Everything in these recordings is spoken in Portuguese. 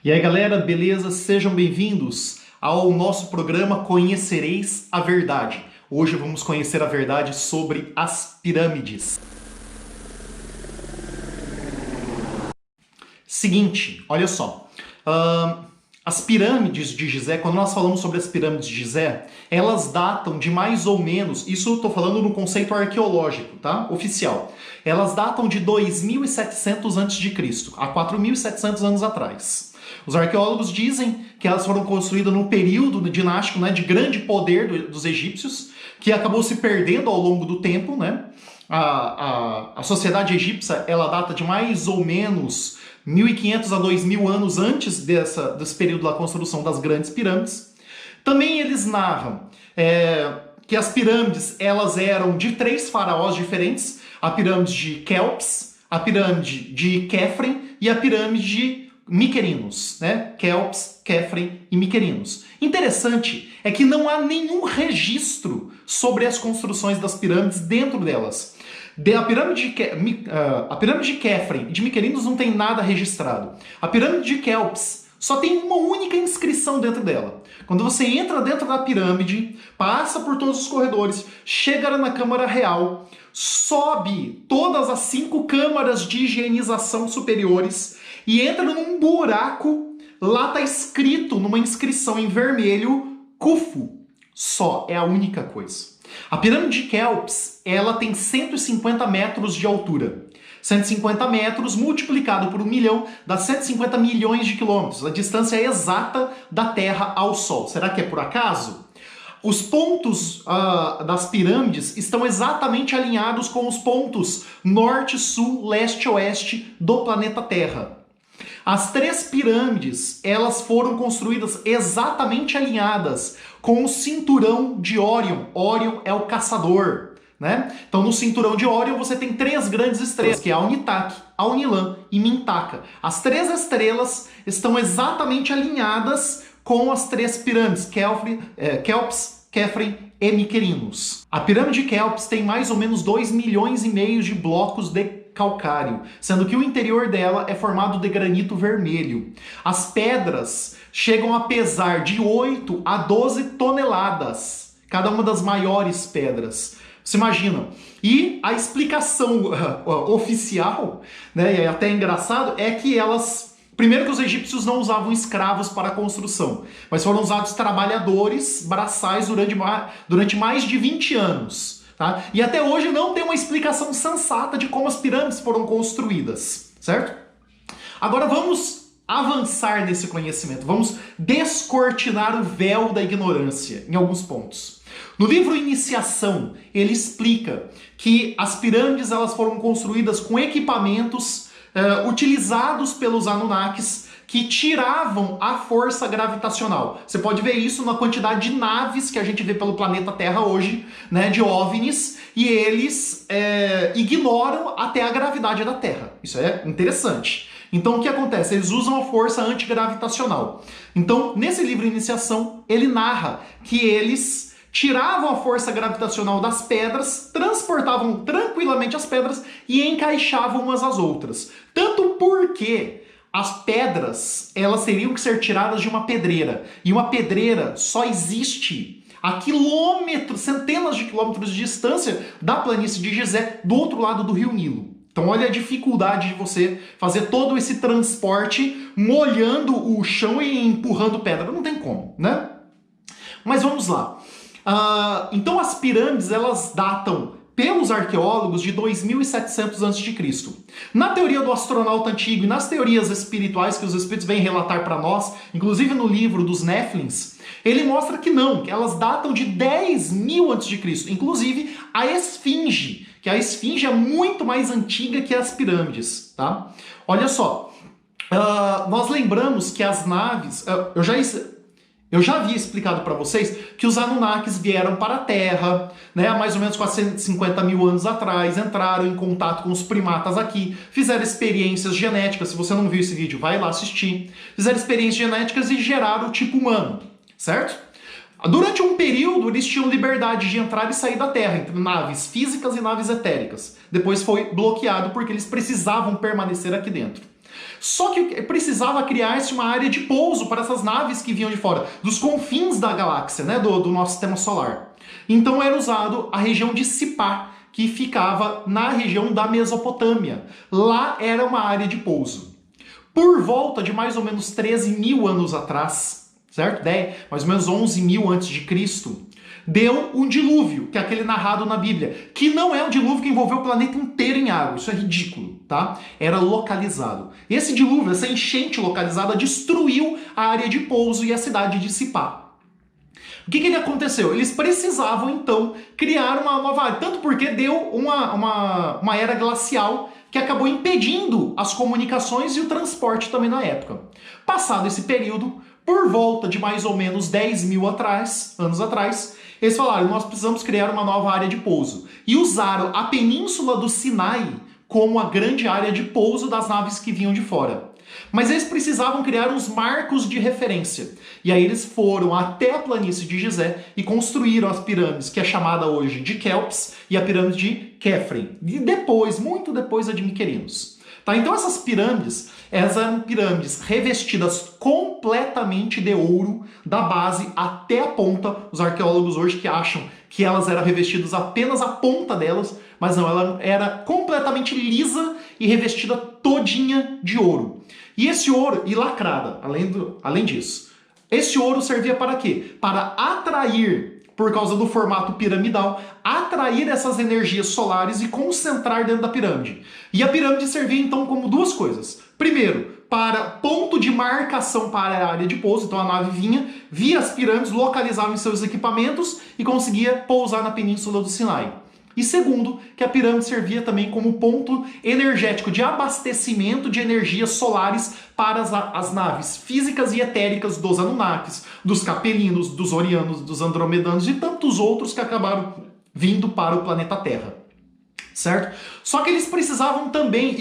E aí galera, beleza? Sejam bem-vindos ao nosso programa Conhecereis a Verdade. Hoje vamos conhecer a verdade sobre as pirâmides. Seguinte, olha só. As pirâmides de Gizé, quando nós falamos sobre as pirâmides de Gizé, elas datam de mais ou menos, isso eu estou falando no conceito arqueológico, tá? Oficial. Elas datam de 2.700 a.C., há 4.700 anos atrás. Os arqueólogos dizem que elas foram construídas num período dinástico, né, de grande poder dos egípcios, que acabou se perdendo ao longo do tempo, né? A sociedade egípcia, ela data de mais ou menos 1.500 a 2.000 anos antes desse período da construção das grandes pirâmides. Também eles narram que as pirâmides elas eram de 3 faraós diferentes: a pirâmide de Quéops, a pirâmide de Quéfren e a pirâmide de Miquerinos, né? Quéops, Quéfren e Miquerinos. Interessante é que não há nenhum registro sobre as construções das pirâmides dentro delas. A pirâmide de Quéfren e de Miquerinos não tem nada registrado. A pirâmide de Quéops só tem uma única inscrição dentro dela. Quando você entra dentro da pirâmide, passa por todos os corredores, chega na Câmara Real, sobe todas as 5 câmaras de higienização superiores e entra num buraco. Lá está escrito, numa inscrição em vermelho, Khufu. Só, é a única coisa. A pirâmide de Quéops, ela tem 150 metros de altura. 150 metros multiplicado por 1 milhão dá 150 milhões de quilômetros. A distância exata da Terra ao Sol. Será que é por acaso? Os pontos das pirâmides estão exatamente alinhados com os pontos norte, sul, leste e oeste do planeta Terra. As 3 pirâmides, elas foram construídas exatamente alinhadas com o cinturão de Órion. Órion é o caçador, né? Então no cinturão de Órion você tem 3 grandes estrelas, que é a Unitak, a Unilan e Mintaka. As 3 estrelas estão exatamente alinhadas com as 3 pirâmides, Quéops, Quéfren e Miquerinos. A pirâmide de Quéops tem mais ou menos 2,5 milhões de blocos de calcário, sendo que o interior dela é formado de granito vermelho. As pedras chegam a pesar de 8 a 12 toneladas, cada uma das maiores pedras. Você imagina? E a explicação oficial, né, e até engraçado, é que primeiro que os egípcios não usavam escravos para a construção, mas foram usados trabalhadores braçais durante mais de 20 anos. Tá? E até hoje não tem uma explicação sensata de como as pirâmides foram construídas, certo? Agora vamos avançar nesse conhecimento, vamos descortinar o véu da ignorância em alguns pontos. No livro Iniciação, ele explica que as pirâmides elas foram construídas com equipamentos utilizados pelos Anunnakis que tiravam a força gravitacional. Você pode ver isso na quantidade de naves que a gente vê pelo planeta Terra hoje, né, de OVNIs, e eles ignoram até a gravidade da Terra. Isso é interessante. Então o que acontece? Eles usam a força antigravitacional. Então, nesse livro Iniciação, ele narra que eles tiravam a força gravitacional das pedras, transportavam tranquilamente as pedras e encaixavam umas às outras. Tanto porque as pedras, elas teriam que ser tiradas de uma pedreira. E uma pedreira só existe a quilômetros, centenas de quilômetros de distância da planície de Gizé, do outro lado do rio Nilo. Então olha a dificuldade de você fazer todo esse transporte molhando o chão e empurrando pedra. Não tem como, né? Mas vamos lá. Então as pirâmides, elas datam pelos arqueólogos de 2.700 a.C. Na teoria do astronauta antigo e nas teorias espirituais que os espíritos vêm relatar para nós, inclusive no livro dos Néflins, ele mostra que não, que elas datam de 10.000 a.C. Inclusive a Esfinge, que a Esfinge é muito mais antiga que as pirâmides, tá? Olha só, nós lembramos que as naves... Eu já havia explicado para vocês que os Anunnakis vieram para a Terra, né, há mais ou menos 450 mil anos atrás, entraram em contato com os primatas aqui, fizeram experiências genéticas. Se você não viu esse vídeo, vai lá assistir. Fizeram experiências genéticas e geraram o tipo humano, certo? Durante um período, eles tinham liberdade de entrar e sair da Terra, entre naves físicas e naves etéricas. Depois foi bloqueado porque eles precisavam permanecer aqui dentro. Só que precisava criar-se uma área de pouso para essas naves que vinham de fora, dos confins da galáxia, né, do nosso sistema solar. Então era usado a região de Sipá, que ficava na região da Mesopotâmia. Lá era uma área de pouso. Por volta de mais ou menos 13 mil anos atrás, certo? Mais ou menos 11 mil antes de Cristo, deu um dilúvio, que é aquele narrado na Bíblia, que não é um dilúvio que envolveu o planeta inteiro em água, isso é ridículo, tá? Era localizado. Esse dilúvio, essa enchente localizada, destruiu a área de pouso e a cidade de Sipá. O que aconteceu? Eles precisavam, então, criar uma nova área, tanto porque deu uma era glacial que acabou impedindo as comunicações e o transporte também na época. Passado esse período, por volta de mais ou menos 10 mil anos atrás, eles falaram, nós precisamos criar uma nova área de pouso. E usaram a península do Sinai como a grande área de pouso das naves que vinham de fora. Mas eles precisavam criar uns marcos de referência. E aí eles foram até a planície de Gizé e construíram as pirâmides, que é chamada hoje de Kelps, e a pirâmide de Khefren. E depois, muito depois, a de Miquerinos. Tá? Então essas pirâmides eram pirâmides revestidas completamente de ouro, da base até a ponta. Os arqueólogos hoje que acham que elas eram revestidas apenas a ponta delas, mas não, ela era completamente lisa e revestida todinha de ouro. E esse ouro, e lacrada, além disso. Esse ouro servia para quê? Para atrair, por causa do formato piramidal, atrair essas energias solares e concentrar dentro da pirâmide. E a pirâmide servia então como duas coisas. Primeiro, para ponto de marcação para a área de pouso, então a nave vinha, via as pirâmides, localizava em seus equipamentos e conseguia pousar na península do Sinai. E segundo, que a pirâmide servia também como ponto energético de abastecimento de energias solares para as naves físicas e etéricas dos Anunnakis, dos Capelinos, dos Orianos, dos Andromedanos e tantos outros que acabaram vindo para o planeta Terra. Certo? Só que eles precisavam também...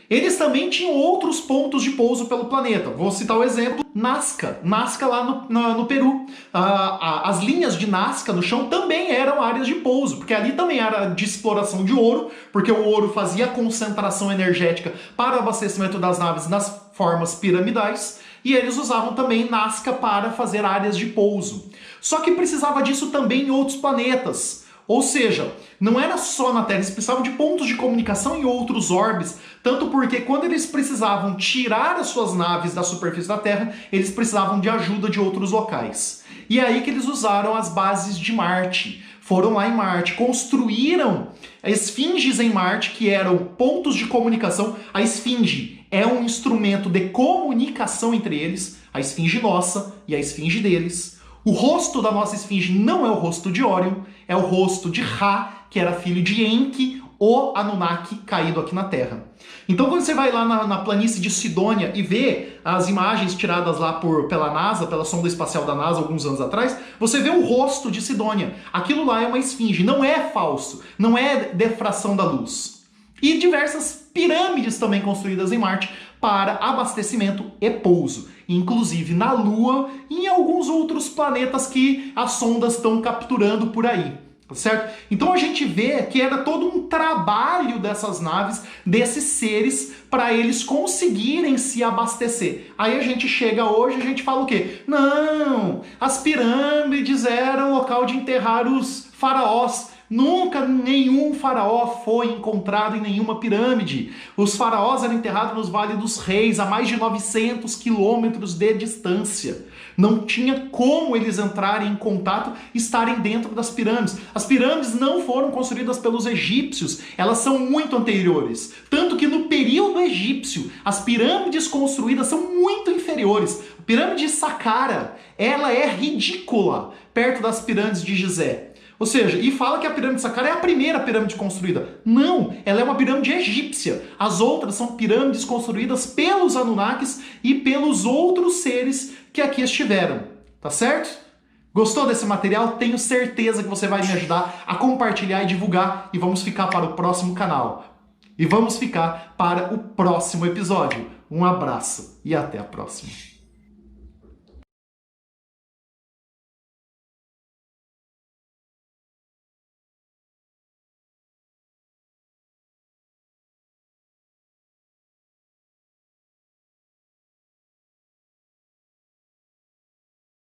Eles também tinham outros pontos de pouso pelo planeta. Vou citar o exemplo, Nazca. Nazca lá no Peru. As linhas de Nazca no chão também eram áreas de pouso, porque ali também era de exploração de ouro, porque o ouro fazia concentração energética para o abastecimento das naves nas formas piramidais, e eles usavam também Nazca para fazer áreas de pouso. Só que precisava disso também em outros planetas. Ou seja, não era só na Terra, eles precisavam de pontos de comunicação em outros orbes, tanto porque quando eles precisavam tirar as suas naves da superfície da Terra, eles precisavam de ajuda de outros locais. E é aí que eles usaram as bases de Marte. Foram lá em Marte, construíram esfinges em Marte, que eram pontos de comunicação. A esfinge é um instrumento de comunicação entre eles, a esfinge nossa e a esfinge deles. O rosto da nossa esfinge não é o rosto de Órion, é o rosto de Ra, que era filho de Enki, o Anunnaki caído aqui na Terra. Então quando você vai lá na planície de Sidônia e vê as imagens tiradas lá pela NASA, pela sonda espacial da NASA alguns anos atrás, você vê o rosto de Sidônia. Aquilo lá é uma esfinge, não é falso, não é defração da luz. E diversas pirâmides também construídas em Marte para abastecimento e pouso, inclusive na Lua e em alguns outros planetas que as sondas estão capturando por aí, certo? Então a gente vê que era todo um trabalho dessas naves, desses seres, para eles conseguirem se abastecer. Aí a gente chega hoje e a gente fala o quê? Não, as pirâmides eram local de enterrar os faraós. Nunca nenhum faraó foi encontrado em nenhuma pirâmide. Os faraós eram enterrados nos Vales dos Reis, a mais de 900 quilômetros de distância. Não tinha como eles entrarem em contato e estarem dentro das pirâmides. As pirâmides não foram construídas pelos egípcios, elas são muito anteriores. Tanto que no período egípcio, as pirâmides construídas são muito inferiores. A pirâmide de Saqqara, ela é ridícula perto das pirâmides de Gizé. Ou seja, e fala que a pirâmide de Saqqara é a primeira pirâmide construída. Não, ela é uma pirâmide egípcia. As outras são pirâmides construídas pelos Anunnakis e pelos outros seres que aqui estiveram. Tá certo? Gostou desse material? Tenho certeza que você vai me ajudar a compartilhar e divulgar. E vamos ficar para o próximo canal. E vamos ficar para o próximo episódio. Um abraço e até a próxima.